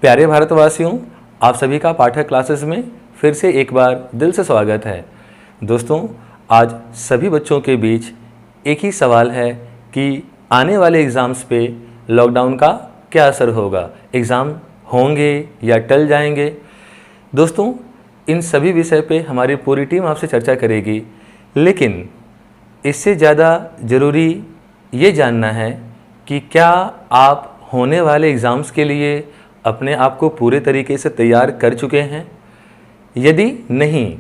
प्यारे भारतवासियों, आप सभी का पाठक क्लासेस में फिर से एक बार दिल से स्वागत है। दोस्तों, आज सभी बच्चों के बीच एक ही सवाल है कि आने वाले एग्ज़ाम्स पे लॉकडाउन का क्या असर होगा, एग्ज़ाम होंगे या टल जाएंगे। दोस्तों, इन सभी विषय पे हमारी पूरी टीम आपसे चर्चा करेगी, लेकिन इससे ज़्यादा ज़रूरी ये जानना है कि क्या आप होने वाले एग्ज़ाम्स के लिए अपने आप को पूरे तरीके से तैयार कर चुके हैं। यदि नहीं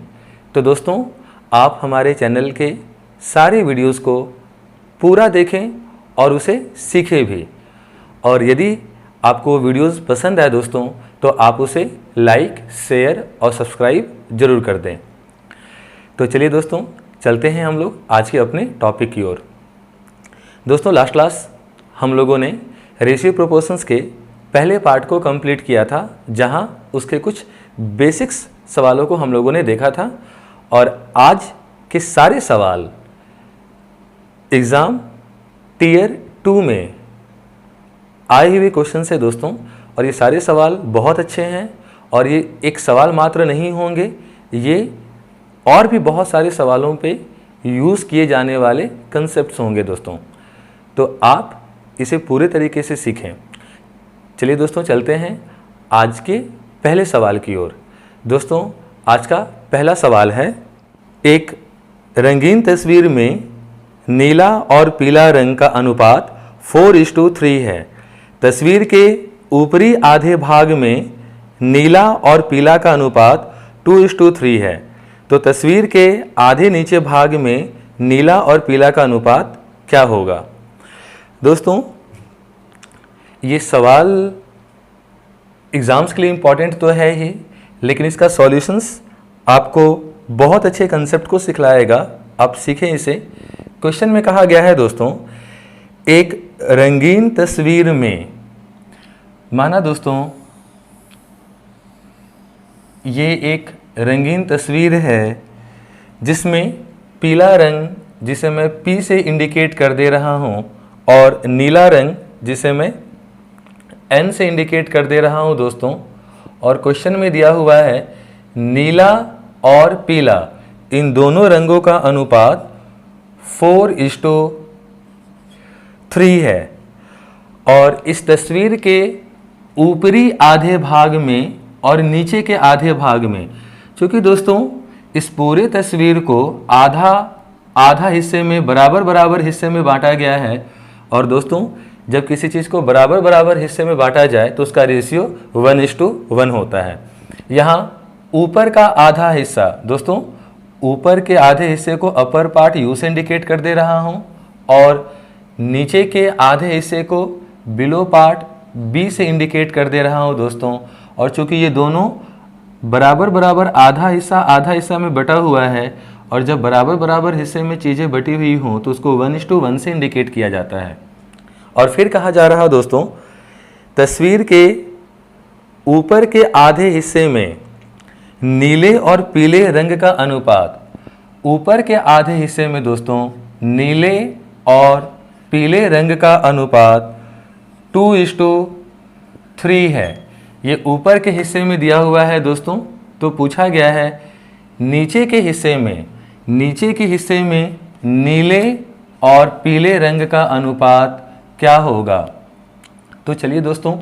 तो दोस्तों, आप हमारे चैनल के सारे वीडियोस को पूरा देखें और उसे सीखें भी। और यदि आपको वीडियोस पसंद आए दोस्तों, तो आप उसे लाइक, शेयर और सब्सक्राइब ज़रूर कर दें। तो चलिए दोस्तों, चलते हैं हम लोग आज के अपने टॉपिक की ओर। दोस्तों, लास्ट क्लास हम लोगों ने रेशियो प्रोपोर्शंस के पहले पार्ट को कंप्लीट किया था, जहां उसके कुछ बेसिक्स सवालों को हम लोगों ने देखा था। और आज के सारे सवाल एग्ज़ाम टियर 2 में आए हुए क्वेश्चन से दोस्तों, और ये सारे सवाल बहुत अच्छे हैं। और ये एक सवाल मात्र नहीं होंगे, ये और भी बहुत सारे सवालों पे यूज़ किए जाने वाले कंसेप्ट्स होंगे दोस्तों। तो आप इसे पूरे तरीके से सीखें। चलिए दोस्तों, चलते हैं आज के पहले सवाल की ओर। दोस्तों, आज का पहला सवाल है, एक रंगीन तस्वीर में नीला और पीला रंग का अनुपात 4:3 है। तस्वीर के ऊपरी आधे भाग में नीला और पीला का अनुपात 2:3 है। तो तस्वीर के आधे नीचे भाग में नीला और पीला का अनुपात क्या होगा। दोस्तों, ये सवाल एग्ज़ाम्स के लिए इम्पॉर्टेंट तो है ही, लेकिन इसका सॉल्यूशंस आपको बहुत अच्छे कंसेप्ट को सिखलाएगा। आप सीखें इसे। क्वेश्चन में कहा गया है दोस्तों, एक रंगीन तस्वीर में, माना दोस्तों ये एक रंगीन तस्वीर है जिसमें पीला रंग, जिसे मैं P से इंडिकेट कर दे रहा हूँ, और नीला रंग जिसे मैं N से इंडिकेट कर दे रहा हूँ दोस्तों। और क्वेश्चन में दिया हुआ है नीला और पीला, इन दोनों रंगों का अनुपात 4:3 है। और इस तस्वीर के ऊपरी आधे भाग में और नीचे के आधे भाग में, क्योंकि दोस्तों इस पूरे तस्वीर को आधा आधा हिस्से में, बराबर बराबर हिस्से में बांटा गया है। और दोस्तों, जब किसी चीज़ को बराबर बराबर हिस्से में बांटा जाए तो उसका रेशियो 1:1 होता है। यहाँ ऊपर का आधा हिस्सा दोस्तों, ऊपर के आधे हिस्से को अपर पार्ट U से इंडिकेट कर दे रहा हूँ, और नीचे के आधे हिस्से को बिलो पार्ट B से इंडिकेट कर दे रहा हूँ दोस्तों। और चूंकि ये दोनों बराबर बराबर आधा हिस्सा में बटा हुआ है, और जब बराबर बराबर हिस्से में चीज़ें बटी हुई हों तो उसको 1:1 से इंडिकेट किया जाता है। और फिर कहा जा रहा दोस्तों, तस्वीर के ऊपर के आधे हिस्से में नीले और पीले रंग का अनुपात, ऊपर के आधे हिस्से में दोस्तों नीले और पीले रंग का अनुपात 2:3 है। ये ऊपर के हिस्से में दिया हुआ है दोस्तों। तो पूछा गया है नीचे के हिस्से में नीले और पीले रंग का अनुपात क्या होगा। तो चलिए दोस्तों,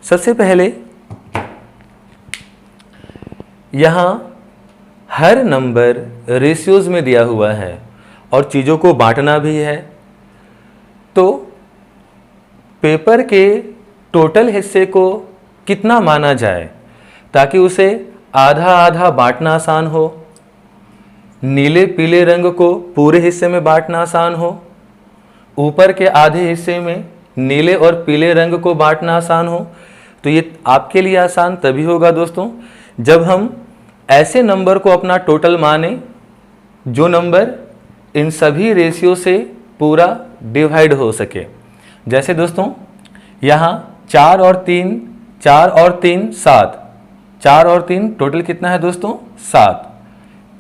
सबसे पहले यहाँ हर नंबर रेशियोज में दिया हुआ है और चीज़ों को बांटना भी है। तो पेपर के टोटल हिस्से को कितना माना जाए ताकि उसे आधा आधा बांटना आसान हो, नीले पीले रंग को पूरे हिस्से में बांटना आसान हो, ऊपर के आधे हिस्से में नीले और पीले रंग को बांटना आसान हो। तो ये आपके लिए आसान तभी होगा दोस्तों जब हम ऐसे नंबर को अपना टोटल माने जो नंबर इन सभी रेशियो से पूरा डिवाइड हो सके। जैसे दोस्तों यहाँ 4 और 3 7, 4 और 3 टोटल कितना है दोस्तों 7,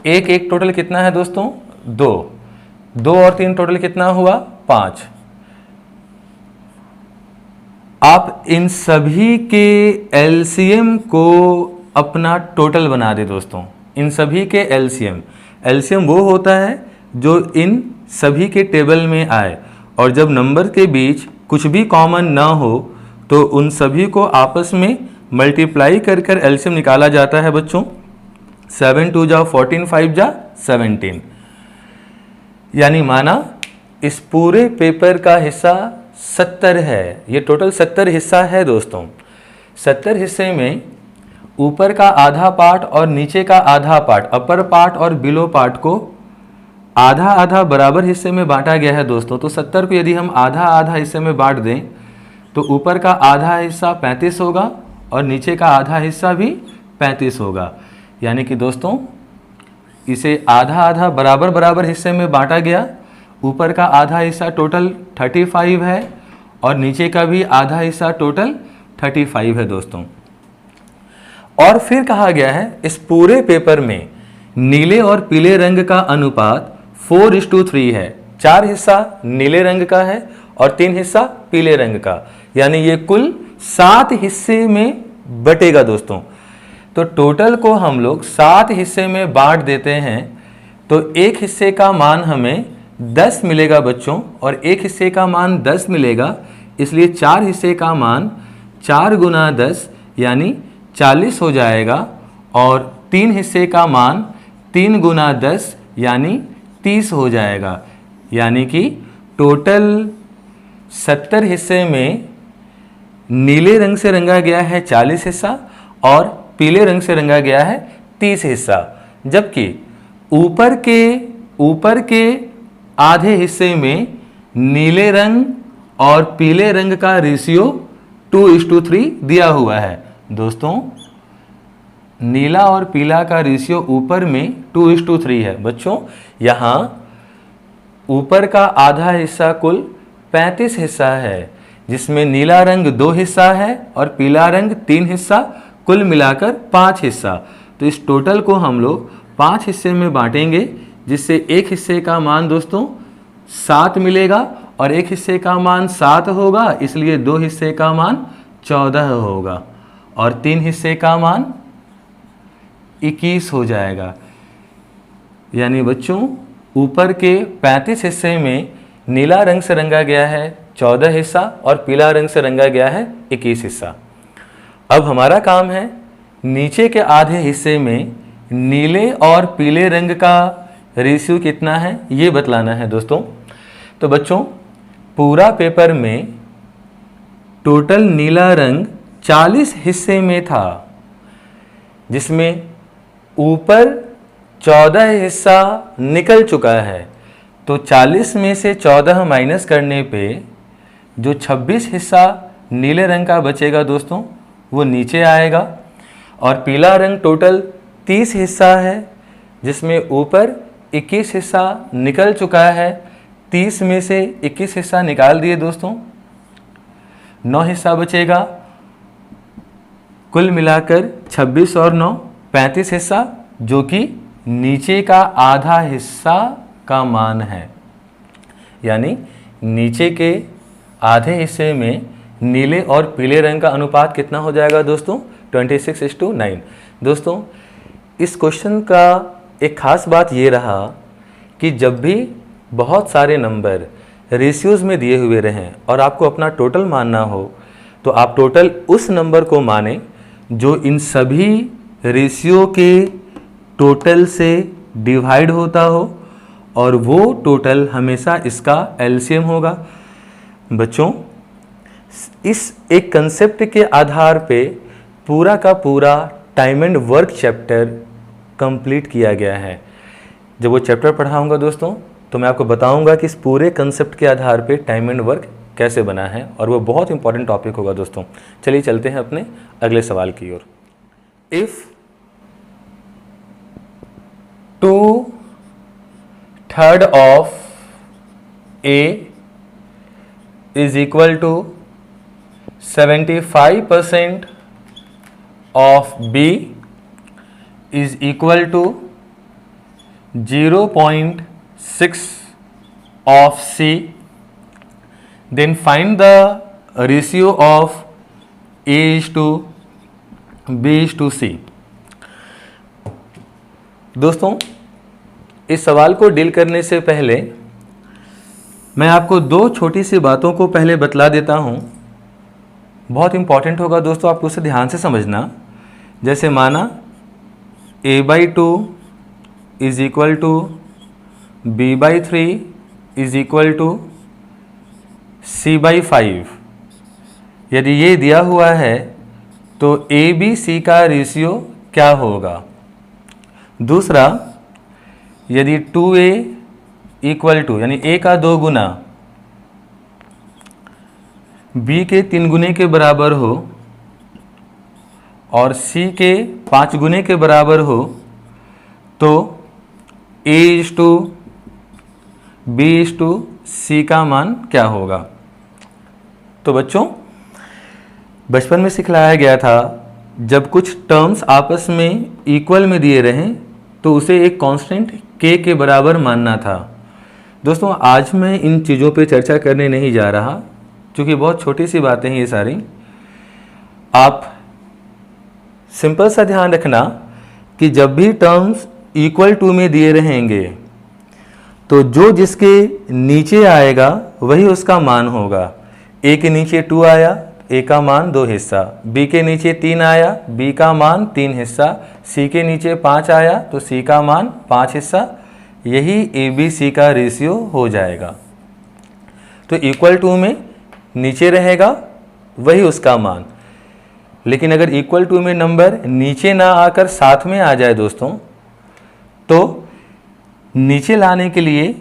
1 टोटल कितना है दोस्तों 2, 2 और 3 टोटल कितना हुआ 5, आप इन सभी के एलसीएम को अपना टोटल बना दे दोस्तों। इन सभी के एलसीएम वो होता है जो इन सभी के टेबल में आए, और जब नंबर के बीच कुछ भी कॉमन ना हो तो उन सभी को आपस में मल्टीप्लाई कर कर एलसीएम निकाला जाता है बच्चों। 7 2 जा 14, 5 जा 17। यानी माना इस पूरे पेपर का हिस्सा 70 है। ये टोटल 70 हिस्सा है दोस्तों। 70 हिस्से में ऊपर का आधा पार्ट और नीचे का आधा पार्ट, अपर पार्ट और बिलो पार्ट को आधा आधा बराबर हिस्से में बांटा गया है दोस्तों। तो 70 को यदि हम आधा आधा हिस्से में बांट दें तो ऊपर का आधा हिस्सा 35 होगा और नीचे का आधा हिस्सा भी 35 होगा। यानी कि दोस्तों इसे आधा आधा बराबर बराबर हिस्से में बांटा गया। ऊपर का आधा हिस्सा टोटल 35 है और नीचे का भी आधा हिस्सा टोटल 35 है दोस्तों। और फिर कहा गया है इस पूरे पेपर में नीले और पीले रंग का अनुपात 4:3 है। 4 हिस्सा नीले रंग का है और 3 हिस्सा पीले रंग का, यानी ये कुल 7 हिस्से में बटेगा दोस्तों। तो टोटल को हम लोग 7 हिस्से में बांट देते हैं तो एक हिस्से का मान हमें 10 मिलेगा बच्चों, और एक हिस्से का मान 10 मिलेगा। इसलिए 4 हिस्से का मान 4 गुना 10 यानी 40 हो जाएगा, और 3 हिस्से का मान 3 गुना 10 यानी 30 हो जाएगा। यानी कि टोटल 70 हिस्से में नीले रंग से रंगा गया है 40 हिस्सा और पीले रंग से रंगा गया है 30 हिस्सा, जबकि ऊपर के आधे हिस्से में नीले रंग और पीले रंग का रेशियो 2:3 दिया हुआ है दोस्तों। नीला और पीला का रेशियो ऊपर में 2:3 है बच्चों। यहाँ ऊपर का आधा हिस्सा कुल 35 हिस्सा है, जिसमें नीला रंग 2 हिस्सा है और पीला रंग 3 हिस्सा, कुल मिलाकर 5 हिस्सा। तो इस टोटल को हम लोग 5 हिस्से में बांटेंगे, जिससे एक हिस्से का मान दोस्तों 7 मिलेगा और एक हिस्से का मान 7 होगा, इसलिए 2 हिस्से का मान 14 होगा और 3 हिस्से का मान 21 हो जाएगा। यानी बच्चों ऊपर के 35 हिस्से में नीला रंग से रंगा गया है 14 हिस्सा और पीला रंग से रंगा गया है 21 हिस्सा। अब हमारा काम है नीचे के आधे हिस्से में नीले और पीले रंग का रेशियो कितना है ये बतलाना है दोस्तों। तो बच्चों पूरा पेपर में टोटल नीला रंग 40 हिस्से में था, जिसमें ऊपर 14 हिस्सा निकल चुका है। तो 40 में से 14 माइनस करने पे जो 26 हिस्सा नीले रंग का बचेगा दोस्तों वो नीचे आएगा। और पीला रंग टोटल 30 हिस्सा है, जिसमें ऊपर 21 हिस्सा निकल चुका है। 30 में से 21 हिस्सा निकाल दिए दोस्तों, 9 हिस्सा बचेगा। कुल मिलाकर 26 और 9 35 हिस्सा, जो कि नीचे का आधा हिस्सा का मान है। यानी नीचे के आधे हिस्से में नीले और पीले रंग का अनुपात कितना हो जाएगा दोस्तों 26:9। दोस्तों इस क्वेश्चन का एक खास बात ये रहा कि जब भी बहुत सारे नंबर रेशियोज़ में दिए हुए रहें और आपको अपना टोटल मानना हो, तो आप टोटल उस नंबर को माने जो इन सभी रेशियो के टोटल से डिवाइड होता हो, और वो टोटल हमेशा इसका एलसीएम होगा। बच्चों इस एक कंसेप्ट के आधार पे पूरा का पूरा time and work chapter complete किया गया है। जब वो चैप्टर पढ़ाऊंगा दोस्तों तो मैं आपको बताऊंगा कि इस पूरे कंसेप्ट के आधार पे टाइम एंड वर्क कैसे बना है, और वो बहुत इंपॉर्टेंट टॉपिक होगा दोस्तों। चलिए चलते हैं अपने अगले सवाल की ओर। If 2/3 of A is equal to 75% of B is equal to 0.6 of C, then find the ratio of A:B:C। दोस्तों, इस सवाल को डील करने से पहले मैं आपको दो छोटी सी बातों को पहले बतला देता हूँ। बहुत इंपॉर्टेंट होगा दोस्तों, आपको उसे ध्यान से समझना। जैसे माना A/2 is equal to B/3 is equal to C/5। यदि ये दिया हुआ है तो ABC का रेशियो क्या होगा। दूसरा, यदि 2A इक्वल टू यानी A का 2 गुना B के 3 गुने के बराबर हो और C के 5 गुने के बराबर हो तो A:B:C का मान क्या होगा। तो बच्चों, बचपन में सिखलाया गया था, जब कुछ टर्म्स आपस में इक्वल में दिए रहें तो उसे एक कांस्टेंट K के बराबर मानना था। दोस्तों, आज मैं इन चीज़ों पे चर्चा करने नहीं जा रहा, क्योंकि बहुत छोटी सी बातें हैं ये सारी। आप सिंपल सा ध्यान रखना कि जब भी टर्म्स इक्वल टू में दिए रहेंगे तो जो जिसके नीचे आएगा वही उसका मान होगा। A के नीचे 2 आया, A का मान 2 हिस्सा। B के नीचे 3 आया, B का मान 3 हिस्सा। C के नीचे 5 आया तो C का मान 5 हिस्सा। यही ABC का रेशियो हो जाएगा। तो इक्वल टू में नीचे रहेगा वही उसका मान। लेकिन अगर इक्वल टू में नंबर नीचे ना आकर साथ में आ जाए दोस्तों, तो नीचे लाने के लिए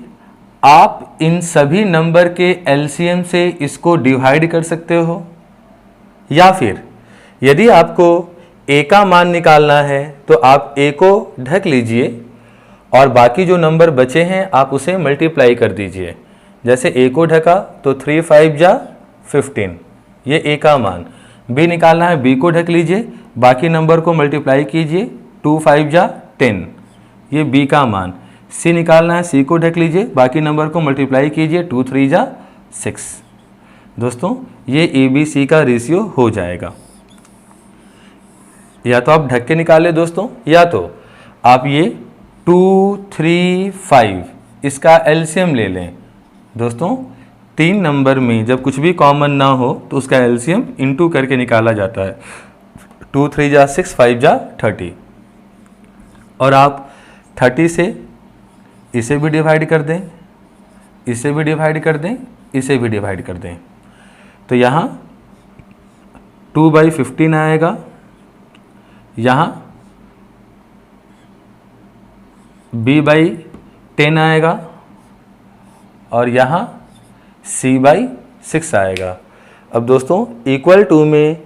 आप इन सभी नंबर के एलसीएम से इसको डिवाइड कर सकते हो, या फिर यदि आपको A का मान निकालना है तो आप A को ढक लीजिए और बाकी जो नंबर बचे हैं आप उसे मल्टीप्लाई कर दीजिए। जैसे A को ढका तो 3 5 जा 15, ये A का मान। B निकालना है, B को ढक लीजिए, बाकी नंबर को मल्टीप्लाई कीजिए, 2 5 जा 10, ये B का मान। C निकालना है, C को ढक लीजिए, बाकी नंबर को मल्टीप्लाई कीजिए, 2 3 जा 6। दोस्तों, ये ABC का रेशियो हो जाएगा। या तो आप ढक के निकालें दोस्तों, या तो आप ये 2 3 5 इसका एलसीएम ले लें। दोस्तों, 3 नंबर में जब कुछ भी कॉमन ना हो तो उसका एलसीएम इनटू करके निकाला जाता है। 2 3 जा 6, 5 जा 30। और आप 30 से इसे भी डिवाइड कर दें, इसे भी डिवाइड कर दें, इसे भी डिवाइड कर दें, तो यहाँ 2/15 आएगा, यहाँ B/10 आएगा और यहाँ C/6 आएगा। अब दोस्तों, इक्वल टू में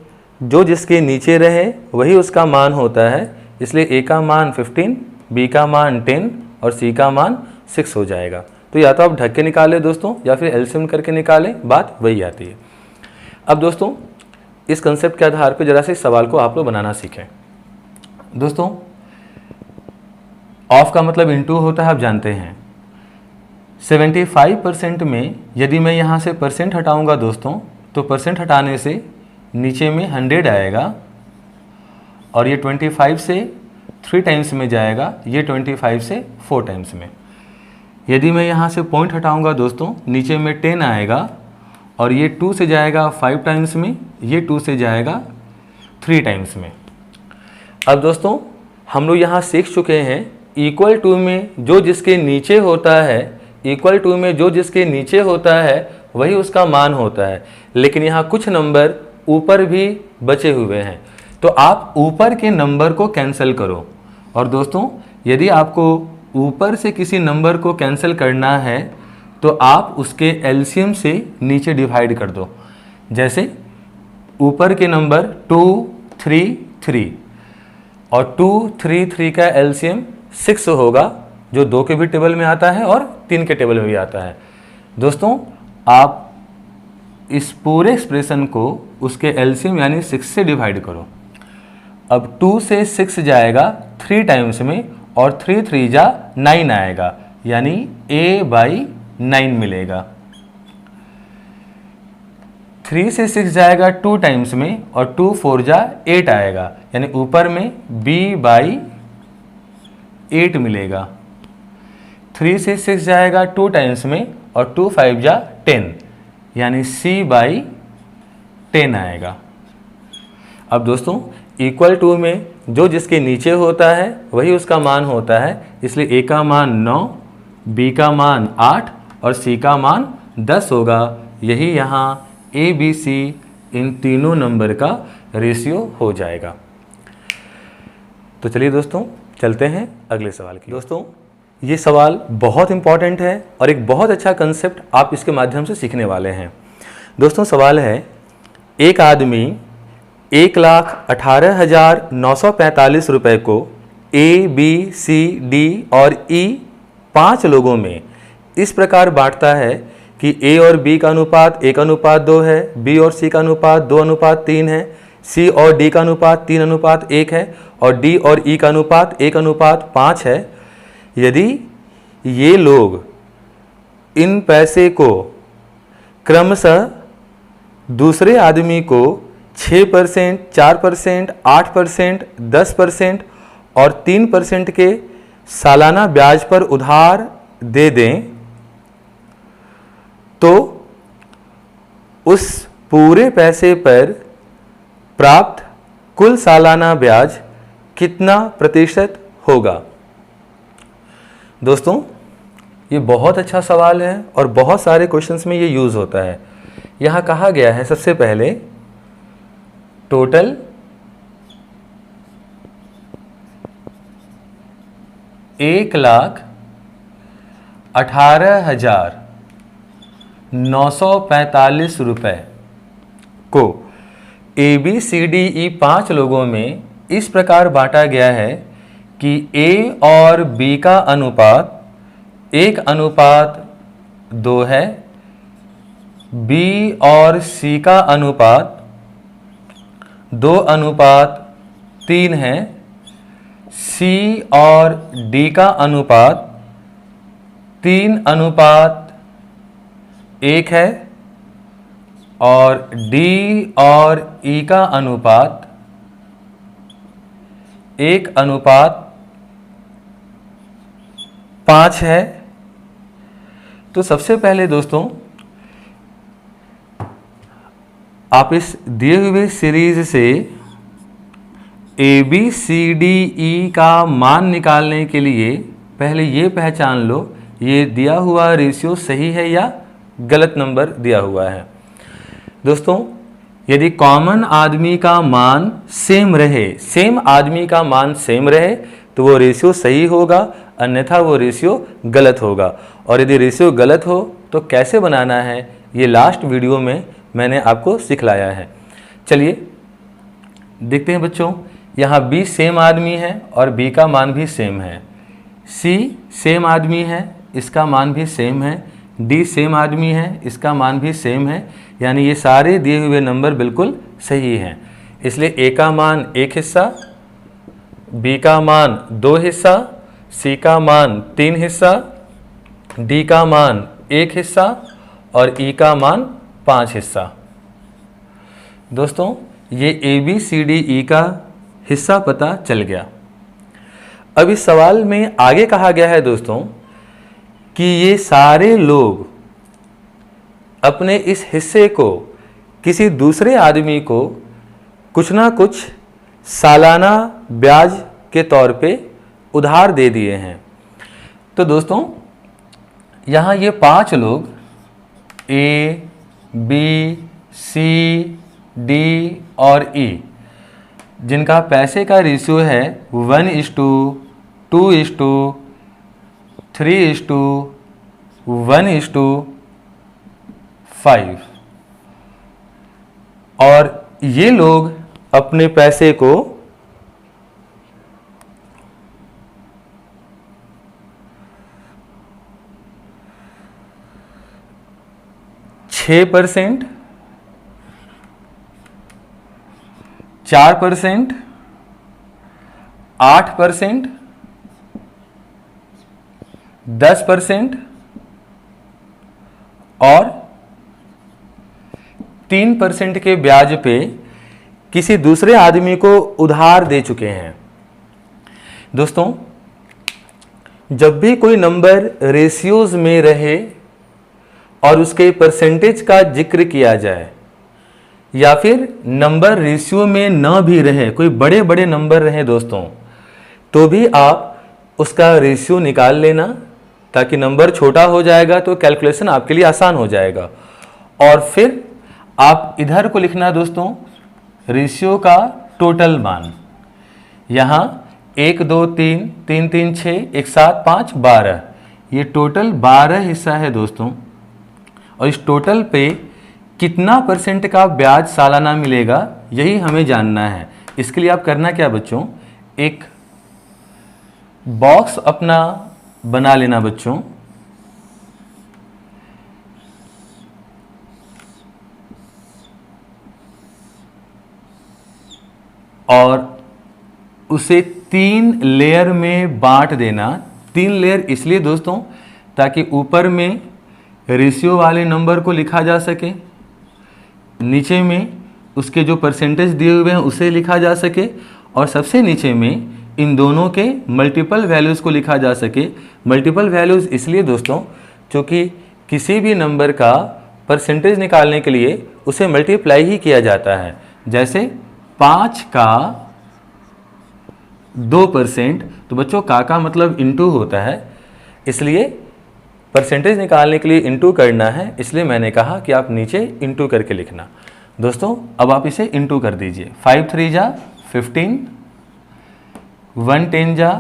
जो जिसके नीचे रहे वही उसका मान होता है, इसलिए A का मान 15, B का मान 10 और C का मान 6 हो जाएगा। तो या तो आप ढक के निकालें दोस्तों, या फिर एलसीएम करके निकालें, बात वही आती है। अब दोस्तों, इस कंसेप्ट के आधार पर जरा से इस सवाल को आप लोग बनाना सीखें। दोस्तों, ऑफ का मतलब इनटू होता है, आप जानते हैं। 75% में यदि मैं यहाँ से परसेंट हटाऊंगा दोस्तों, तो परसेंट हटाने से नीचे में 100 आएगा और ये 25 से 3 टाइम्स में जाएगा, ये 25 से 4 टाइम्स में। यदि मैं यहाँ से पॉइंट हटाऊंगा दोस्तों, नीचे में 10 आएगा और ये 2 से जाएगा 5 टाइम्स में, ये 2 से जाएगा 3 टाइम्स में। अब दोस्तों, हम लोग यहाँ सीख चुके हैं इक्वल टू में जो जिसके नीचे होता है, इक्वल टू में जो जिसके नीचे होता है वही उसका मान होता है। लेकिन यहाँ कुछ नंबर ऊपर भी बचे हुए हैं, तो आप ऊपर के नंबर को कैंसिल करो। और दोस्तों, यदि आपको ऊपर से किसी नंबर को कैंसिल करना है तो आप उसके एलसीएम से नीचे डिवाइड कर दो। जैसे ऊपर के नंबर 2 3 3 और 2 3 3 का एलसीएम 6 होगा, जो 2 के भी टेबल में आता है और 3 के टेबल में भी आता है। दोस्तों, आप इस पूरे एक्सप्रेशन को उसके एलसीएम यानी 6 से डिवाइड करो। अब 2 से 6 जाएगा 3 टाइम्स में और 3 3 जा 9 आएगा, यानी A/9 मिलेगा। 3 से 6 जाएगा 2 टाइम्स में और 2 4 जा 8 आएगा, यानी ऊपर में b/8 मिलेगा। 3 से 6 जाएगा 2 टाइम्स में और 2 5 जा 10, यानी c/10 आएगा। अब दोस्तों इक्वल टू में जो जिसके नीचे होता है वही उसका मान होता है, इसलिए a का मान 9, b का मान 8 और c का मान 10 होगा। यही यहाँ a b c इन तीनों नंबर का रेशियो हो जाएगा। तो चलिए दोस्तों चलते हैं अगले सवाल की। दोस्तों ये सवाल बहुत इंपॉर्टेंट है और एक बहुत अच्छा कंसेप्ट आप इसके माध्यम से सीखने वाले हैं। दोस्तों सवाल है, एक आदमी 1,18,945 रुपए को A, B, C, D और E 5 लोगों में इस प्रकार बांटता है कि A और B का अनुपात 1:2 है, B और C का अनुपात 2:3 है, C और D का अनुपात 3:1 है और D और E का अनुपात 1:5 है। यदि ये लोग इन पैसे को क्रमशः दूसरे आदमी को 6%, 4%, 8%, 10% और 3% के सालाना ब्याज पर उधार दे दें तो उस पूरे पैसे पर प्राप्त कुल सालाना ब्याज कितना प्रतिशत होगा। दोस्तों ये बहुत अच्छा सवाल है और बहुत सारे क्वेश्चंस में ये यूज़ होता है। यहाँ कहा गया है सबसे पहले टोटल 1,18,945 रुपए को ABCDE 5 लोगों में इस प्रकार बांटा गया है कि A और B का अनुपात 1:2 है, B और C का अनुपात 2:3 है, C और D का अनुपात 3:1 है और D और E का अनुपात 1:5 है। तो सबसे पहले दोस्तों आप इस दिए हुए सीरीज से ABCDE का मान निकालने के लिए पहले ये पहचान लो ये दिया हुआ रेशियो सही है या गलत नंबर दिया हुआ है। दोस्तों यदि कॉमन आदमी का मान सेम रहे, सेम आदमी का मान सेम रहे तो वो रेशियो सही होगा, अन्यथा वो रेशियो गलत होगा। और यदि रेशियो गलत हो तो कैसे बनाना है ये लास्ट वीडियो में मैंने आपको सिखलाया है। चलिए देखते हैं बच्चों। यहाँ B सेम आदमी है और B का मान भी सेम है, C सेम आदमी है, इसका मान भी सेम है, D सेम आदमी है, इसका मान भी सेम है, यानी ये सारे दिए हुए नंबर बिल्कुल सही हैं। इसलिए A का मान 1 हिस्सा, B का मान 2 हिस्सा, C का मान 3 हिस्सा, D का मान 1 हिस्सा और E का मान 5 हिस्सा। दोस्तों ये ABCDE का हिस्सा पता चल गया। अब इस सवाल में आगे कहा गया है दोस्तों कि ये सारे लोग अपने इस हिस्से को किसी दूसरे आदमी को कुछ ना कुछ सालाना ब्याज के तौर पे उधार दे दिए हैं। तो दोस्तों यहाँ ये 5 लोग A, B, C, D और E जिनका पैसे का रेशियो है 1:2:3:1:5 और ये लोग अपने पैसे को 6%, 4%, 8%, 10% और 3% के ब्याज पे किसी दूसरे आदमी को उधार दे चुके हैं। दोस्तों, जब भी कोई नंबर रेशियोज में रहे और उसके परसेंटेज का जिक्र किया जाए, या फिर नंबर रेशियो में न भी रहे, कोई बड़े बड़े नंबर रहे दोस्तों, तो भी आप उसका रेशियो निकाल लेना, ताकि नंबर छोटा हो जाएगा तो कैलकुलेशन आपके लिए आसान हो जाएगा। और फिर आप इधर को लिखना दोस्तों, रेशियो का टोटल मान। यहाँ 1 2 3 3 3 6 1 7 5 12, ये टोटल 12 हिस्सा है दोस्तों। और इस टोटल पे कितना परसेंट का ब्याज सालाना मिलेगा, यही हमें जानना है। इसके लिए आप करना क्या बच्चों, एक बॉक्स अपना बना लेना बच्चों, और उसे 3 लेयर में बांट देना। 3 लेयर इसलिए दोस्तों, ताकि ऊपर में रेशियो वाले नंबर को लिखा जा सके, नीचे में उसके जो परसेंटेज दिए हुए हैं उसे लिखा जा सके, और सबसे नीचे में इन दोनों के मल्टीपल वैल्यूज़ को लिखा जा सके। मल्टीपल वैल्यूज़ इसलिए दोस्तों, क्योंकि किसी भी नंबर का परसेंटेज निकालने के लिए उसे मल्टीप्लाई ही किया जाता है। जैसे 5 का 2%, तो बच्चों का मतलब इंटू होता है, इसलिए परसेंटेज निकालने के लिए इंटू करना है। इसलिए मैंने कहा कि आप नीचे इंटू करके लिखना। दोस्तों, अब आप इसे इंटू कर दीजिए। 5 3 जा 15, 1 10 जा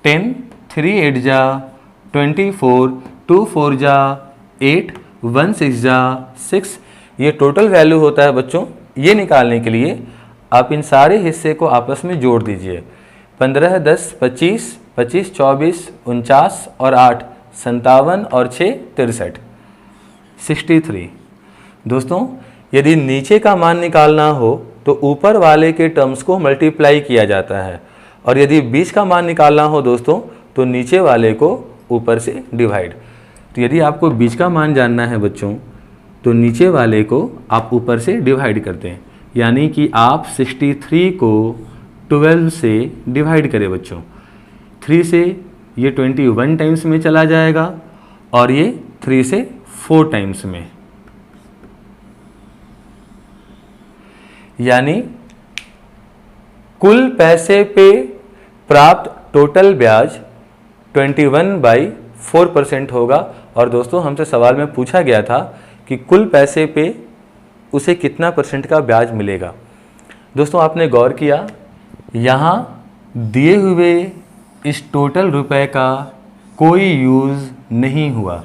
10, 3 8 जा 24, 2 4 जा 8, 1 6 जा 6, ये टोटल वैल्यू होता है बच्चों। ये निकालने के लिए आप इन सारे हिस्से को आपस में जोड़ दीजिए। 15 10 25, 25 24 49 और 8 57 और 6 63, 63। दोस्तों, यदि नीचे का मान निकालना हो तो ऊपर वाले के टर्म्स को मल्टीप्लाई किया जाता है, और यदि बीच का मान निकालना हो दोस्तों तो नीचे वाले को ऊपर से डिवाइड। तो यदि आपको बीच का मान जानना है बच्चों, तो नीचे वाले को आप ऊपर से डिवाइड करते हैं, यानी कि आप 63 को 12 से डिवाइड करें बच्चों। 3 से ये 21 टाइम्स में चला जाएगा, और ये 3 से 4 टाइम्स में, यानी कुल पैसे पे प्राप्त टोटल ब्याज 21/4% होगा। और दोस्तों, हमसे सवाल में पूछा गया था कि कुल पैसे पे उसे कितना परसेंट का ब्याज मिलेगा। दोस्तों, आपने गौर किया, यहाँ दिए हुए इस टोटल रुपए का कोई यूज़ नहीं हुआ।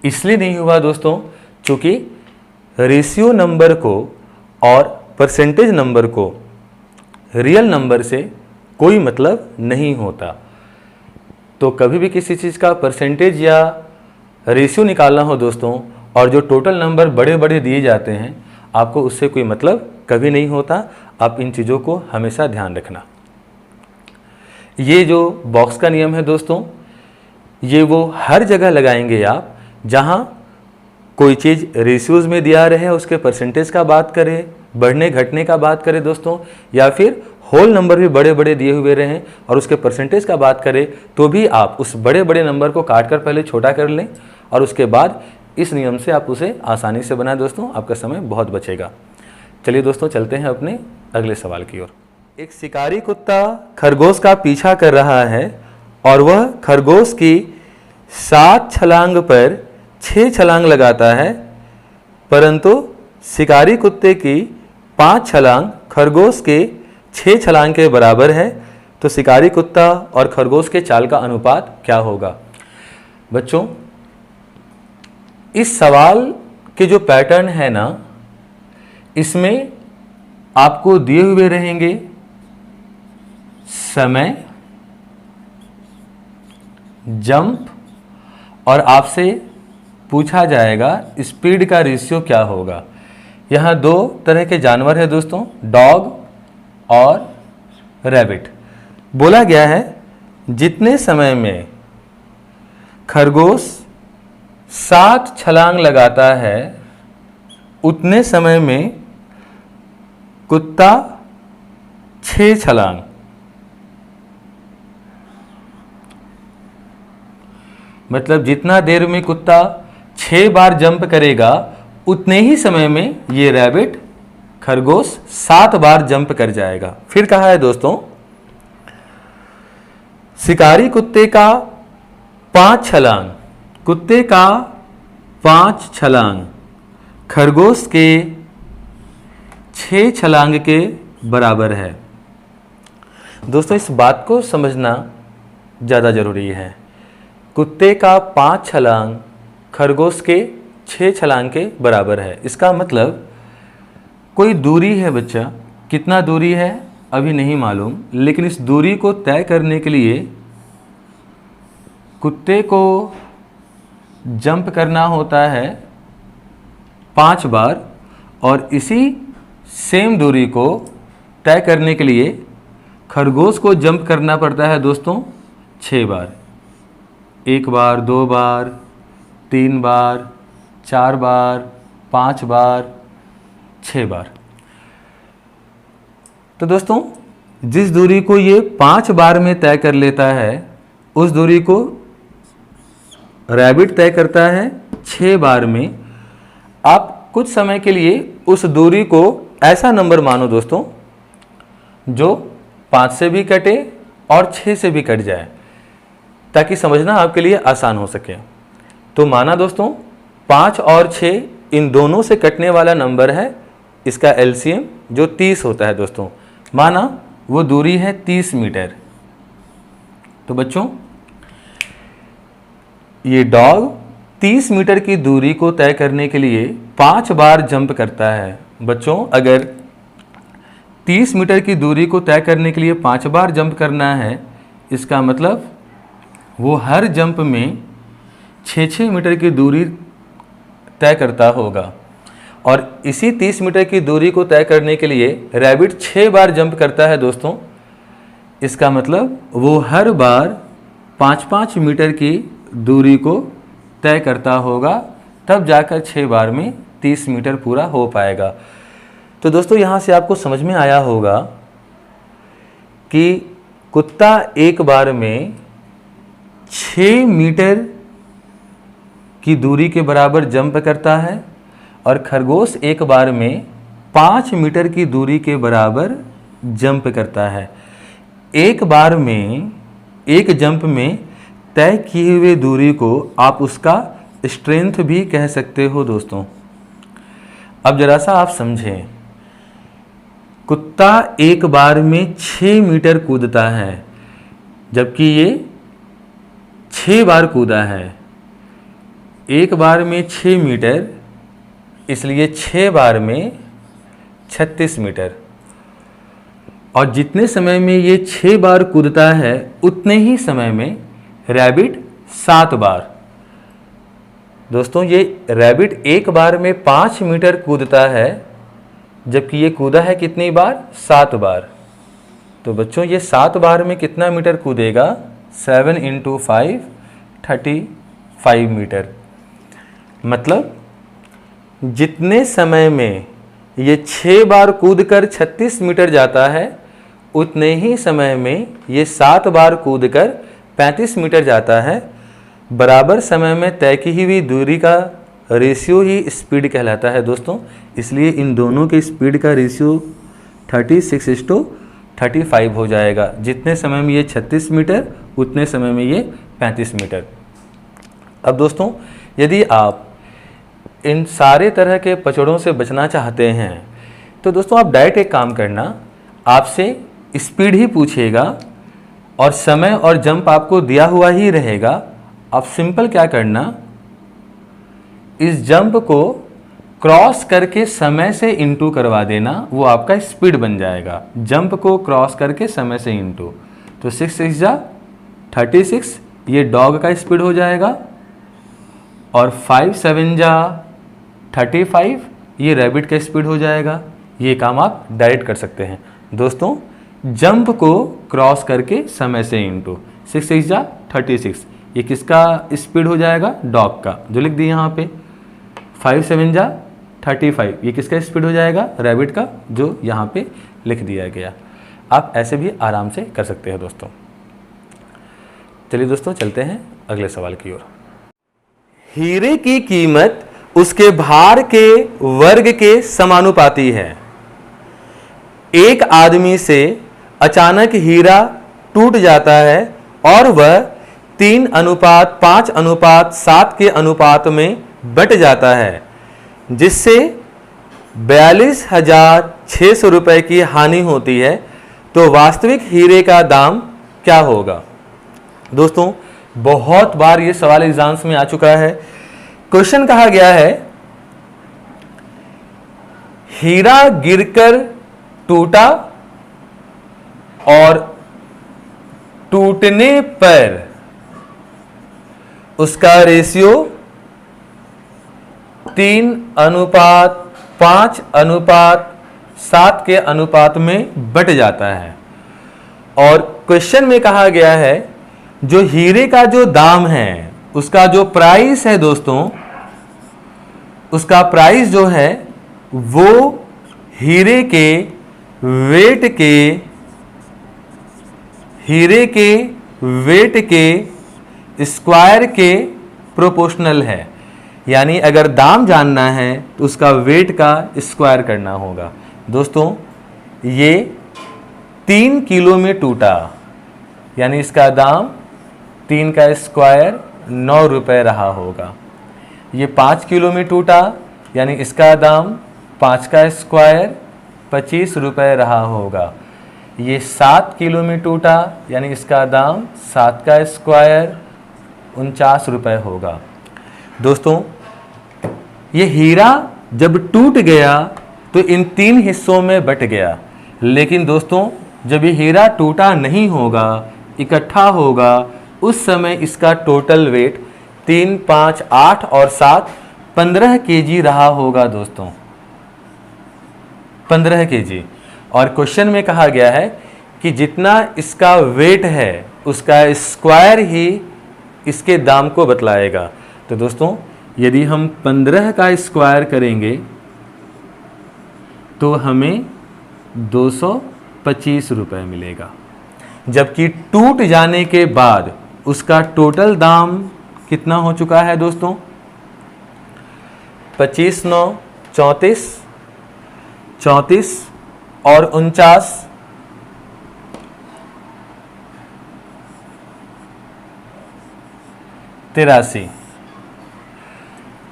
इसलिए नहीं हुआ दोस्तों, क्योंकि रेशियो नंबर को और परसेंटेज नंबर को रियल नंबर से कोई मतलब नहीं होता। तो कभी भी किसी चीज़ का परसेंटेज या रेशियो निकालना हो दोस्तों, और जो टोटल नंबर बड़े बड़े दिए जाते हैं, आपको उससे कोई मतलब कभी नहीं होता। आप इन चीज़ों को हमेशा ध्यान रखना। ये जो बॉक्स का नियम है दोस्तों, ये वो हर जगह लगाएंगे आप जहाँ कोई चीज़ रेशियोज़ में दिया रहे, उसके परसेंटेज का बात करें, बढ़ने घटने का बात करें दोस्तों, या फिर होल नंबर भी बड़े बड़े दिए हुए रहें और उसके परसेंटेज का बात करें, तो भी आप उस बड़े बड़े नंबर को काट कर पहले छोटा कर लें, और उसके बाद इस नियम से आप उसे आसानी से बनाएं दोस्तों। आपका समय बहुत बचेगा। चलिए दोस्तों, चलते हैं अपने अगले सवाल की ओर। एक शिकारी कुत्ता खरगोश का पीछा कर रहा है, और वह खरगोश की 7 छलांग पर 6 छलांग लगाता है, परंतु शिकारी कुत्ते की 5 छलांग खरगोश के 6 छलांग के बराबर है। तो शिकारी कुत्ता और खरगोश के चाल का अनुपात क्या होगा? बच्चों, इस सवाल के जो पैटर्न है ना, इसमें आपको दिए हुए रहेंगे समय, जंप, और आपसे पूछा जाएगा स्पीड का रेशियो क्या होगा। यहाँ 2 तरह के जानवर हैं दोस्तों, डॉग और रैबिट। बोला गया है जितने समय में खरगोश 7 छलांग लगाता है, उतने समय में कुत्ता 6 छलांग। मतलब जितना देर में कुत्ता 6 बार जंप करेगा उतने ही समय में ये रैबिट खरगोश 7 बार जंप कर जाएगा। फिर कहा है दोस्तों, शिकारी कुत्ते का 5 छलांग, कुत्ते का 5 छलांग खरगोश के 6 छलांग के बराबर है। दोस्तों इस बात को समझना ज़्यादा ज़रूरी है। कुत्ते का 5 छलांग खरगोश के 6 छलांग के बराबर है। इसका मतलब कोई दूरी है बच्चा, कितना दूरी है अभी नहीं मालूम, लेकिन इस दूरी को तय करने के लिए कुत्ते को जंप करना होता है 5 बार और इसी सेम दूरी को तय करने के लिए खरगोश को जंप करना पड़ता है दोस्तों 6 बार। 1 बार, 2 बार, 3 बार, 4 बार, 5 बार, 6 बार। तो दोस्तों जिस दूरी को ये 5 बार में तय कर लेता है उस दूरी को रैबिट तय करता है 6 बार में। आप कुछ समय के लिए उस दूरी को ऐसा नंबर मानो दोस्तों जो 5 से भी कटे और 6 से भी कट जाए, ताकि समझना आपके लिए आसान हो सके। तो माना दोस्तों 5 और 6 इन दोनों से कटने वाला नंबर है, इसका एलसीएम जो 30 होता है दोस्तों। माना वो दूरी है 30 मीटर। तो बच्चों ये डॉग 30 मीटर की दूरी को तय करने के लिए 5 बार जंप करता है। बच्चों अगर 30 मीटर की दूरी को तय करने के लिए 5 बार जंप करना है, इसका मतलब वो हर जंप में 6-6 मीटर की दूरी तय करता होगा। और इसी 30 मीटर की दूरी को तय करने के लिए रैबिट 6 बार जंप करता है दोस्तों। इसका मतलब वो हर बार 5-5 मीटर की दूरी को तय करता होगा, तब जाकर 6 बार में 30 मीटर पूरा हो पाएगा। तो दोस्तों यहाँ से आपको समझ में आया होगा कि कुत्ता एक बार में 6 मीटर की दूरी के बराबर जंप करता है और खरगोश एक बार में 5 मीटर की दूरी के बराबर जंप करता है। एक बार में, एक जंप में तय किए हुए दूरी को आप उसका स्ट्रेंथ भी कह सकते हो दोस्तों। अब जरा सा आप समझें, कुत्ता एक बार में 6 मीटर कूदता है, जबकि ये 6 बार कूदा है। एक बार में 6 मीटर, इसलिए 6 बार में 36 मीटर। और जितने समय में ये 6 बार कूदता है उतने ही समय में रैबिट 7 बार। दोस्तों ये रैबिट एक बार में 5 मीटर कूदता है, जबकि ये कूदा है कितनी बार? 7 बार। तो बच्चों ये 7 बार में कितना मीटर कूदेगा? 7 × 5 35 मीटर। मतलब जितने समय में ये 6 बार कूदकर 36 मीटर जाता है, उतने ही समय में ये 7 बार कूदकर 35 मीटर जाता है। बराबर समय में तय की हुई दूरी का रेशियो ही स्पीड कहलाता है दोस्तों। इसलिए इन दोनों के स्पीड का रेशियो 36:35 हो जाएगा। जितने समय में ये 36 मीटर, उतने समय में ये 35 मीटर। अब दोस्तों यदि आप इन सारे तरह के पचड़ों से बचना चाहते हैं, तो दोस्तों आप डायरेक्ट एक काम करना, आपसे स्पीड ही पूछेगा और समय और जंप आपको दिया हुआ ही रहेगा। आप सिंपल क्या करना, इस जंप को क्रॉस करके समय से इंटू करवा देना, वो आपका स्पीड बन जाएगा। जंप को क्रॉस करके समय से इंटू, तो 6 6 जा 36, ये डॉग का स्पीड हो जाएगा। और 5 7 जा 35, ये रैबिट का स्पीड हो जाएगा। ये काम आप डायरेक्ट कर सकते हैं दोस्तों। जंप को क्रॉस करके समय से इंटू, 6 6 जा 36, ये किसका स्पीड हो जाएगा? डॉग का, जो लिख दिए यहाँ पे। 5 7 जा 35। ये किसका स्पीड हो जाएगा? रैबिट का, जो यहाँ पे लिख दिया गया। आप ऐसे भी आराम से कर सकते हैं दोस्तों। चलिए दोस्तों चलते हैं अगले सवाल की ओर। हीरे की कीमत उसके भार के वर्ग के समानुपाती है। एक आदमी से अचानक हीरा टूट जाता है और वह 3:5:7 के अनुपात में बट जाता है, जिससे 42,600 रुपए की हानि होती है, तो वास्तविक हीरे का दाम क्या होगा? दोस्तों बहुत बार ये सवाल एग्जाम्स में आ चुका है। क्वेश्चन कहा गया है, हीरा गिरकर टूटा और टूटने पर उसका रेशियो 3:5:7 के अनुपात में बट जाता है। और क्वेश्चन में कहा गया है जो हीरे का जो दाम है, उसका जो प्राइस है दोस्तों, उसका प्राइस जो है वो हीरे के वेट के स्क्वायर के प्रोपोर्शनल है। यानी अगर दाम जानना है तो उसका वेट का स्क्वायर करना होगा। दोस्तों ये 3 किलो में टूटा, यानी इसका दाम 3 का स्क्वायर 9 रुपये रहा होगा। ये 5 किलो में टूटा, यानी इसका दाम 5 का स्क्वायर 25 रुपये रहा होगा। ये 7 किलो में टूटा, यानी इसका दाम 7 का स्क्वायर 49 रुपये होगा। दोस्तों ये हीरा जब टूट गया तो इन 3 हिस्सों में बट गया, लेकिन दोस्तों जब ये हीरा टूटा नहीं होगा, इकट्ठा होगा, उस समय इसका टोटल वेट 3, 5, 8 और 7 15 केजी रहा होगा दोस्तों, 15 केजी। और क्वेश्चन में कहा गया है कि जितना इसका वेट है उसका स्क्वायर ही इसके दाम को बतलाएगा। तो दोस्तों यदि हम 15 का स्क्वायर करेंगे तो हमें 225 रुपये मिलेगा, जबकि टूट जाने के बाद उसका टोटल दाम कितना हो चुका है दोस्तों? 25, 9, 34 और 49, 83।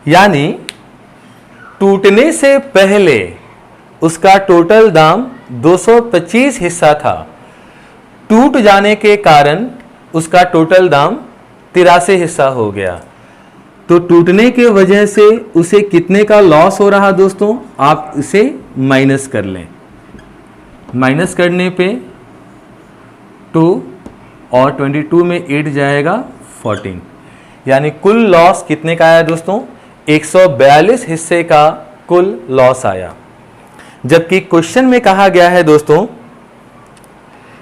यानी टूटने से पहले उसका टोटल दाम 225 हिस्सा था। टूट जाने के कारण उसका टोटल दाम 83 हिस्सा हो गया। तो टूटने के वजह से उसे कितने का लॉस हो रहा दोस्तों? आप इसे माइनस कर लें। माइनस करने पे 2 और 22 में 8 जाएगा 14, यानी कुल लॉस कितने का आया दोस्तों? 142 हिस्से का कुल लॉस आया। जबकि क्वेश्चन में कहा गया है दोस्तों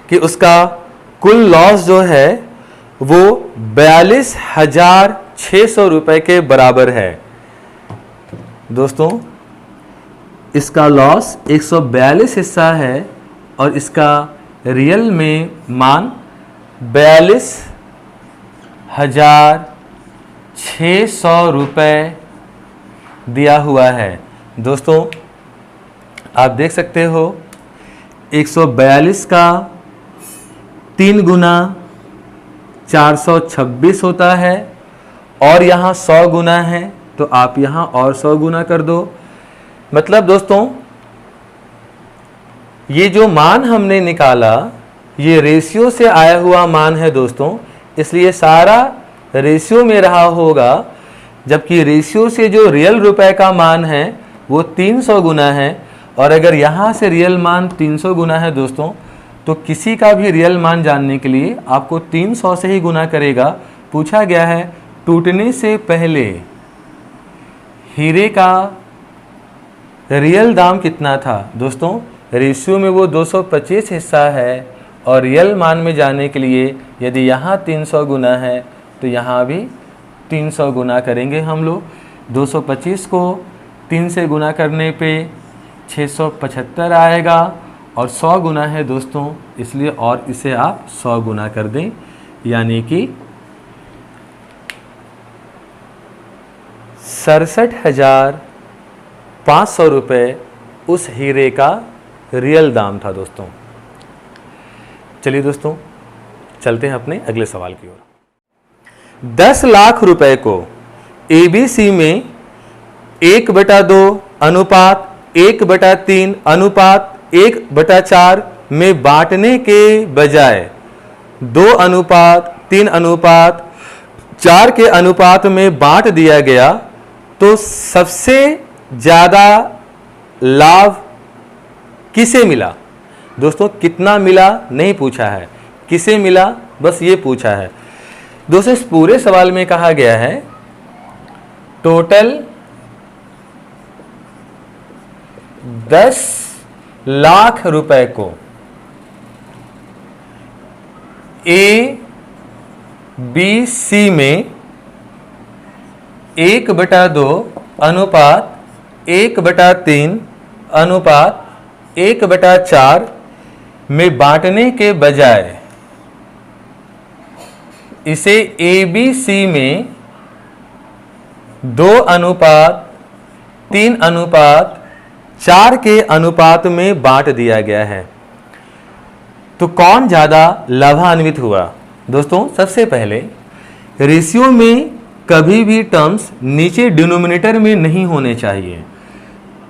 कि उसका कुल लॉस जो है वो 42,600 रुपए के बराबर है। दोस्तों इसका लॉस 142 हिस्सा है और इसका रियल में मान 42,600 रुपए दिया हुआ है। दोस्तों आप देख सकते हो 142 का 3 गुना 426 होता है और यहाँ 100 गुना है, तो आप यहाँ और 100 गुना कर दो। मतलब दोस्तों ये जो मान हमने निकाला ये रेशियो से आया हुआ मान है दोस्तों, इसलिए सारा रेशियो में रहा होगा, जबकि रेशियो से जो रियल रुपए का मान है वो 300 गुना है। और अगर यहाँ से रियल मान 300 गुना है दोस्तों, तो किसी का भी रियल मान जानने के लिए आपको 300 से ही गुना करेगा। पूछा गया है टूटने से पहले हीरे का रियल दाम कितना था दोस्तों? रेशियो में वो 225 हिस्सा है और रियल मान में जाने के लिए यदि यहाँ 300 गुना है तो यहाँ भी 300 गुना करेंगे हम लोग। 225 को 3 से गुना करने पे 675 आएगा और 100 गुना है दोस्तों, इसलिए और इसे आप 100 गुना कर दें, यानी कि 67,500 रुपये उस हीरे का रियल दाम था दोस्तों। चलिए दोस्तों, चलते हैं अपने अगले सवाल की ओर। 10 लाख रुपए को ABC में 1/2 अनुपात 1/3 अनुपात 1/4 में बांटने के बजाय 2 अनुपात 3 अनुपात 4 के अनुपात में बांट दिया गया तो सबसे ज़्यादा लाभ किसे मिला? दोस्तों, कितना मिला नहीं पूछा है, किसे मिला बस ये पूछा है। दोस्तों, इस पूरे सवाल में कहा गया है टोटल 10 लाख रुपए को ABC में 1/2 अनुपात 1/3 अनुपात 1/4 में बांटने के बजाय इसे ABC में 2 अनुपात 3 अनुपात 4 के अनुपात में बांट दिया गया है, तो कौन ज़्यादा लाभान्वित हुआ? दोस्तों, सबसे पहले रेशियो में कभी भी टर्म्स नीचे डिनोमिनेटर में नहीं होने चाहिए,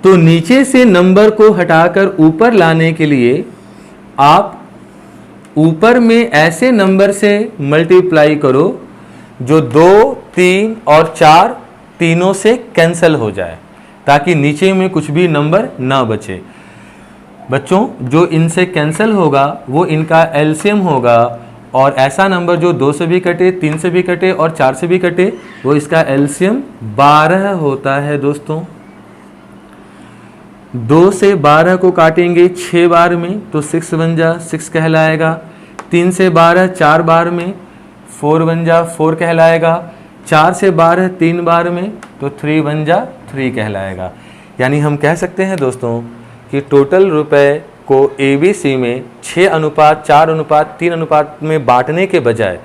तो नीचे से नंबर को हटाकर ऊपर लाने के लिए आप ऊपर में ऐसे नंबर से मल्टीप्लाई करो जो 2, 3 और 4 तीनों से कैंसिल हो जाए, ताकि नीचे में कुछ भी नंबर ना बचे। बच्चों, जो इनसे कैंसिल होगा वो इनका एलसीएम होगा, और ऐसा नंबर जो 2 से भी कटे, 3 से भी कटे और 4 से भी कटे, वो इसका एलसीएम 12 होता है दोस्तों। 2 से 12 को काटेंगे 6 बार में तो 6 बन जा 6 कहलाएगा। 3 से 12 4 बार में 4 बन जा 4 कहलाएगा। 4 से 12 3 बार में तो 3 बन जा 3 कहलाएगा। यानी हम कह सकते हैं दोस्तों कि टोटल रुपए को ABC में 6 अनुपात 4 अनुपात 3 अनुपात में बांटने के बजाय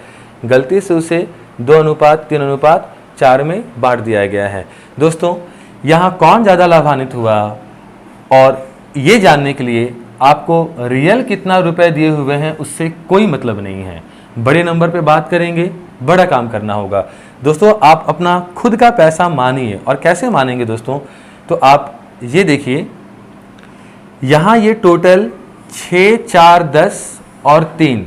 गलती से उसे 2 अनुपात 3 अनुपात 4 में बांट दिया गया है। दोस्तों, यहाँ कौन ज़्यादा लाभान्वित हुआ, और ये जानने के लिए आपको रियल कितना रुपए दिए हुए हैं उससे कोई मतलब नहीं है। बड़े नंबर पे बात करेंगे, बड़ा काम करना होगा। दोस्तों, आप अपना खुद का पैसा मानिए, और कैसे मानेंगे दोस्तों, तो आप ये देखिए, यहाँ ये टोटल 6 4 10 और 3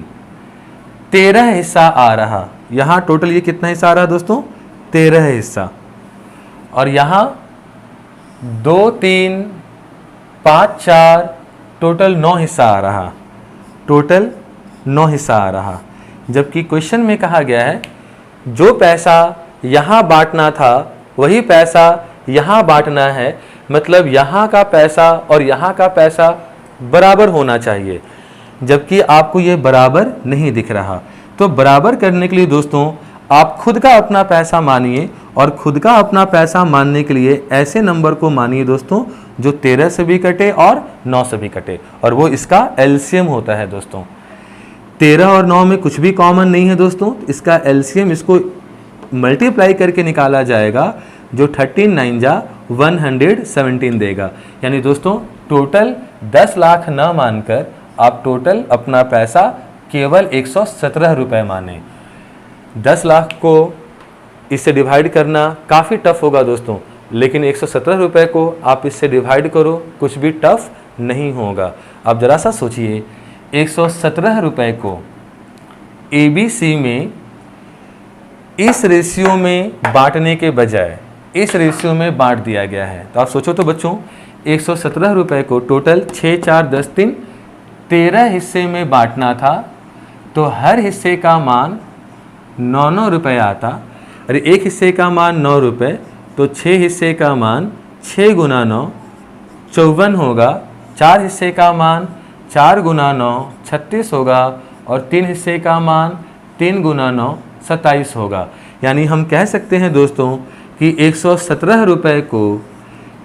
13 हिस्सा आ रहा। यहाँ टोटल ये कितना हिस्सा आ रहा दोस्तों? 13 हिस्सा। और यहाँ 2 3 5 4 टोटल 9 हिस्सा आ रहा, टोटल 9 हिस्सा आ रहा। जबकि क्वेश्चन में कहा गया है जो पैसा यहाँ बांटना था वही पैसा यहाँ बांटना है, मतलब यहाँ का पैसा और यहाँ का पैसा बराबर होना चाहिए, जबकि आपको ये बराबर नहीं दिख रहा। तो बराबर करने के लिए दोस्तों आप खुद का अपना पैसा मानिए, और खुद का अपना पैसा मानने के लिए ऐसे नंबर को मानिए दोस्तों जो 13 से भी कटे और 9 से भी कटे, और वो इसका एलसीएम होता है दोस्तों। 13 और 9 में कुछ भी कॉमन नहीं है दोस्तों, इसका एलसीएम इसको मल्टीप्लाई करके निकाला जाएगा, जो 13 9 जा 117 देगा। यानी दोस्तों टोटल 10 लाख ना मानकर आप टोटल अपना पैसा केवल 117 रुपये माने। 10 लाख को इससे डिवाइड करना काफ़ी टफ होगा दोस्तों, लेकिन 117 रुपये को आप इससे डिवाइड करो, कुछ भी टफ नहीं होगा। आप ज़रा सा सोचिए, 117 रुपये को ABC में इस रेशियो में बांटने के बजाय इस रेशियो में बांट दिया गया है। तो आप सोचो तो बच्चों, 117 रुपये को टोटल 6 4 10 3 13 हिस्से में बांटना था, तो हर हिस्से का मान 9 रुपये आता। अरे एक हिस्से का मान 9 रुपये, तो 6 हिस्से का मान 6 गुना 9 54 होगा। 4 हिस्से का मान 4 गुना 9 36 होगा, और 3 हिस्से का मान 3 गुना 9 27 होगा। यानी हम कह सकते हैं दोस्तों कि 117 रुपये को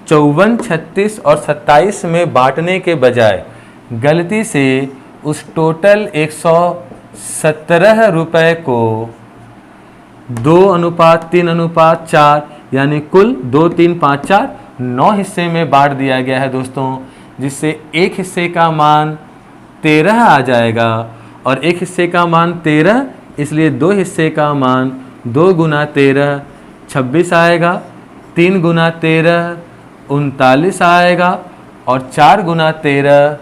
54, 36 और 27 में बांटने के बजाय गलती से उस टोटल 117 रुपए को 2:3:4 यानी कुल 2, 3, 5, 4, 9 हिस्से में बांट दिया गया है दोस्तों, जिससे एक हिस्से का मान 13 आ जाएगा और एक हिस्से का मान 13, इसलिए दो हिस्से का मान 2 गुना 13 26 आएगा, 3 गुना 13 39 आएगा और 4 गुना 13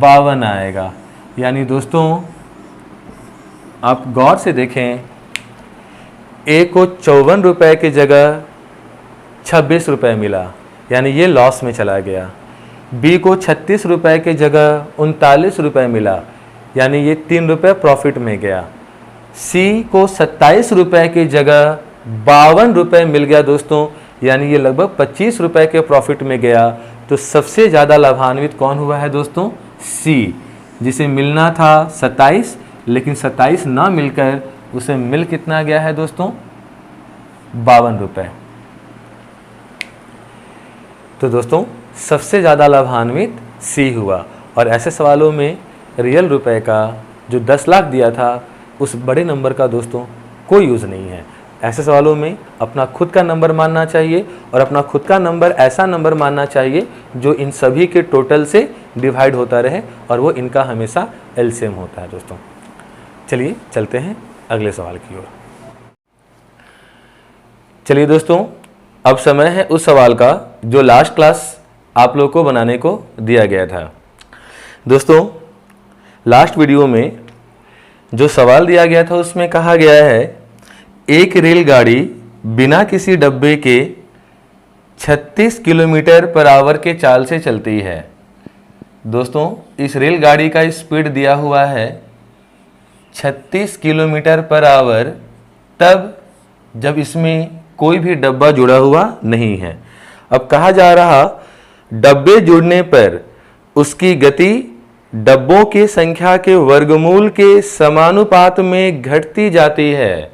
52 आएगा। यानी दोस्तों आप गौर से देखें, ए को 54 रुपए की जगह 26 रुपए मिला, यानी ये लॉस में चला गया। बी को 36 रुपए की जगह 39 रुपए मिला, यानी ये 3 रुपए प्रॉफिट में गया। सी को 27 रुपए की जगह 52 रुपए मिल गया दोस्तों, यानी ये लगभग 25 रुपए के प्रॉफिट में गया। तो सबसे ज़्यादा लाभान्वित कौन हुआ है दोस्तों? सी, जिसे मिलना था 27, लेकिन 27 ना मिलकर उसे मिल कितना गया है दोस्तों? 52 रुपए। तो दोस्तों सबसे ज़्यादा लाभान्वित सी हुआ। और ऐसे सवालों में रियल रुपए का जो 10 लाख दिया था उस बड़े नंबर का दोस्तों कोई यूज़ नहीं है। ऐसे सवालों में अपना खुद का नंबर मानना चाहिए और अपना खुद का नंबर ऐसा नंबर मानना चाहिए जो इन सभी के टोटल से डिवाइड होता रहे और वो इनका हमेशा एलसीएम होता है दोस्तों। चलिए चलते हैं अगले सवाल की ओर। चलिए दोस्तों, अब समय है उस सवाल का जो लास्ट क्लास आप लोग को बनाने को दिया गया था। दोस्तों लास्ट वीडियो में जो सवाल दिया गया था उसमें कहा गया है, एक रेलगाड़ी बिना किसी डब्बे के 36 किलोमीटर पर आवर के चाल से चलती है। दोस्तों इस रेलगाड़ी का स्पीड दिया हुआ है 36 किलोमीटर पर आवर, तब जब इसमें कोई भी डब्बा जुड़ा हुआ नहीं है। अब कहा जा रहा, डब्बे जुड़ने पर उसकी गति डब्बों की संख्या के वर्गमूल के समानुपात में घटती जाती है।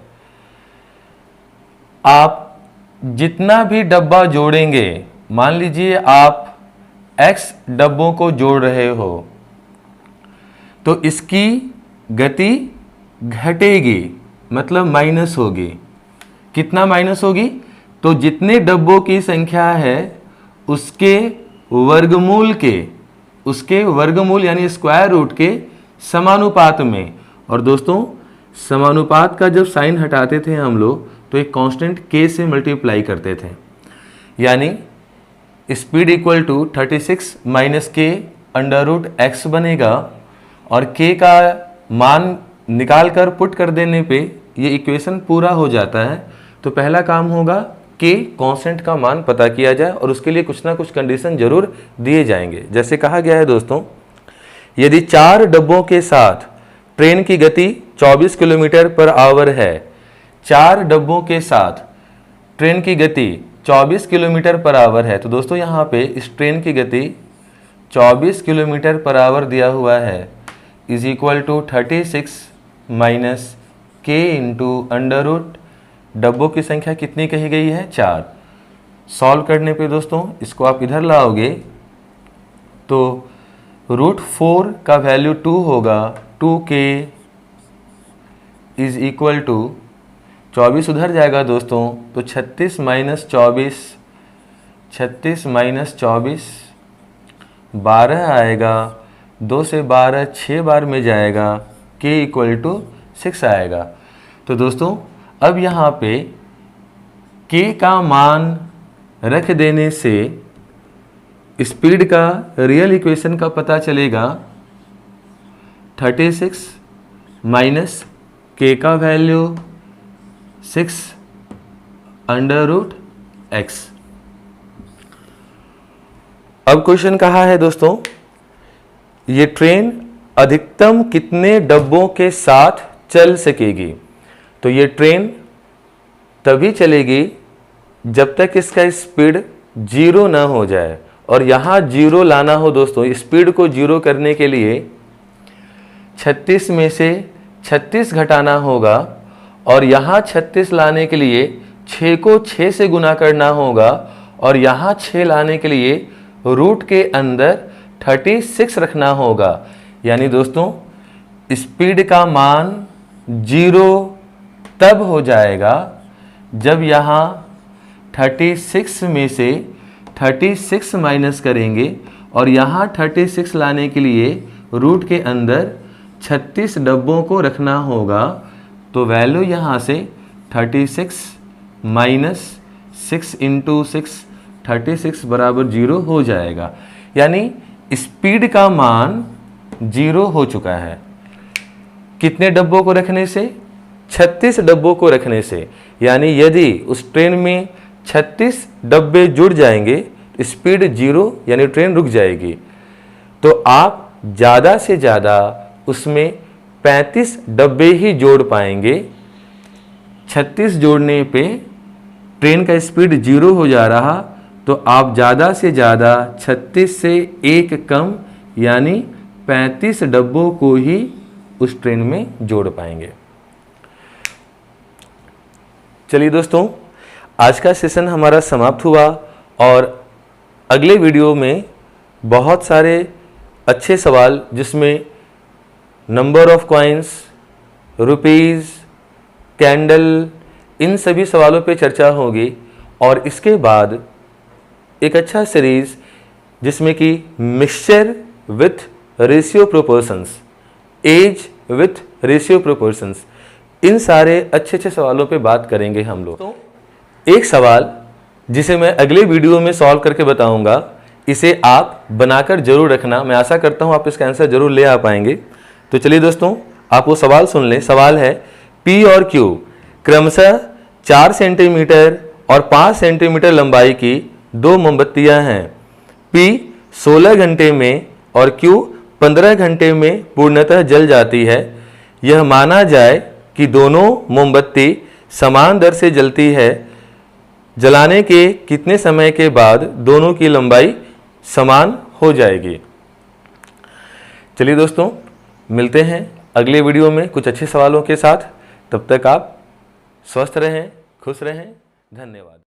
आप जितना भी डब्बा जोड़ेंगे, मान लीजिए आप x डब्बों को जोड़ रहे हो, तो इसकी गति घटेगी, मतलब माइनस होगी। कितना माइनस होगी? तो जितने डब्बों की संख्या है उसके वर्गमूल यानी स्क्वायर रूट के समानुपात में। और दोस्तों समानुपात का जब साइन हटाते थे हम लोग तो एक कांस्टेंट k से मल्टीप्लाई करते थे, यानी स्पीड इक्वल टू 36 माइनस के अंडर रूट एक्स बनेगा और k का मान निकाल कर पुट कर देने पे ये इक्वेशन पूरा हो जाता है। तो पहला काम होगा कि कांस्टेंट का मान पता किया जाए और उसके लिए कुछ ना कुछ कंडीशन जरूर दिए जाएंगे। जैसे कहा गया है दोस्तों, यदि 4 डब्बों के साथ ट्रेन की गति 24 किलोमीटर पर आवर है, 4 डब्बों के साथ ट्रेन की गति 24 किलोमीटर पर आवर है, तो दोस्तों यहाँ पे इस ट्रेन की गति 24 किलोमीटर पर आवर दिया हुआ है, इज इक्वल टू 36 माइनस के इंटू अंडर रूट, डब्बों की संख्या कितनी कही गई है? 4। सॉल्व करने पे दोस्तों इसको आप इधर लाओगे तो √4 का वैल्यू 2 होगा, 2k इज इक्वल टू 24 उधर जाएगा दोस्तों, तो 36 माइनस 24 12 आएगा, 2 से 12 6 बार में जाएगा, k इक्वल टू 6 आएगा। तो दोस्तों अब यहाँ पे k का मान रख देने से स्पीड का रियल इक्वेशन का पता चलेगा। 36 माइनस k का वैल्यू 6 अंडर रूट एक्स। अब क्वेश्चन कहा है दोस्तों, ये ट्रेन अधिकतम कितने डब्बों के साथ चल सकेगी? तो ये ट्रेन तभी चलेगी जब तक इसका स्पीड 0 ना हो जाए, और यहाँ 0 लाना हो दोस्तों, स्पीड को 0 करने के लिए 36 में से 36 घटाना होगा और यहाँ 36 लाने के लिए 6 को 6 से गुना करना होगा और यहाँ 6 लाने के लिए रूट के अंदर 36 रखना होगा। यानी दोस्तों स्पीड का मान 0 तब हो जाएगा जब यहाँ 36 में से 36 माइनस करेंगे और यहाँ 36 लाने के लिए रूट के अंदर 36 डब्बों को रखना होगा। तो वैल्यू यहाँ से 36 माइनस 6 इंटू 6 36 बराबर 0 हो जाएगा। यानी स्पीड का मान 0 हो चुका है। कितने डब्बों को रखने से? 36 डब्बों को रखने से। यानी यदि उस ट्रेन में 36 डब्बे जुड़ जाएंगे, स्पीड 0 यानी ट्रेन रुक जाएगी। तो आप ज़्यादा से ज़्यादा उसमें 35 डब्बे ही जोड़ पाएंगे। 36 जोड़ने पे ट्रेन का स्पीड 0 हो जा रहा, तो आप ज़्यादा से ज़्यादा 36 से 1 कम यानी 35 डब्बों को ही उस ट्रेन में जोड़ पाएंगे। चलिए दोस्तों, आज का सेशन हमारा समाप्त हुआ और अगले वीडियो में बहुत सारे अच्छे सवाल जिसमें number of coins, rupees, candle, इन सभी सवालों पे चर्चा होगी। और इसके बाद एक अच्छा सीरीज़ जिसमें कि mixture with ratio proportions, as with ratio proportions, इन सारे अच्छे अच्छे सवालों पे बात करेंगे हम लोग। तो एक सवाल जिसे मैं अगले वीडियो में सॉल्व करके बताऊंगा, इसे आप बनाकर जरूर रखना। मैं आशा करता हूं आप इसका आंसर जरूर ले आ पाएंगे। तो चलिए दोस्तों, आप वो सवाल सुन लें। सवाल है P और Q क्रमशः 4 सेंटीमीटर और 5 सेंटीमीटर लंबाई की 2 मोमबत्तियां हैं। P 16 घंटे में और Q 15 घंटे में पूर्णतः जल जाती है। यह माना जाए कि दोनों मोमबत्ती समान दर से जलती है। जलाने के कितने समय के बाद दोनों की लंबाई समान हो जाएगी? चलिए दोस्तों, मिलते हैं अगले वीडियो में कुछ अच्छे सवालों के साथ। तब तक आप स्वस्थ रहें, खुश रहें। धन्यवाद।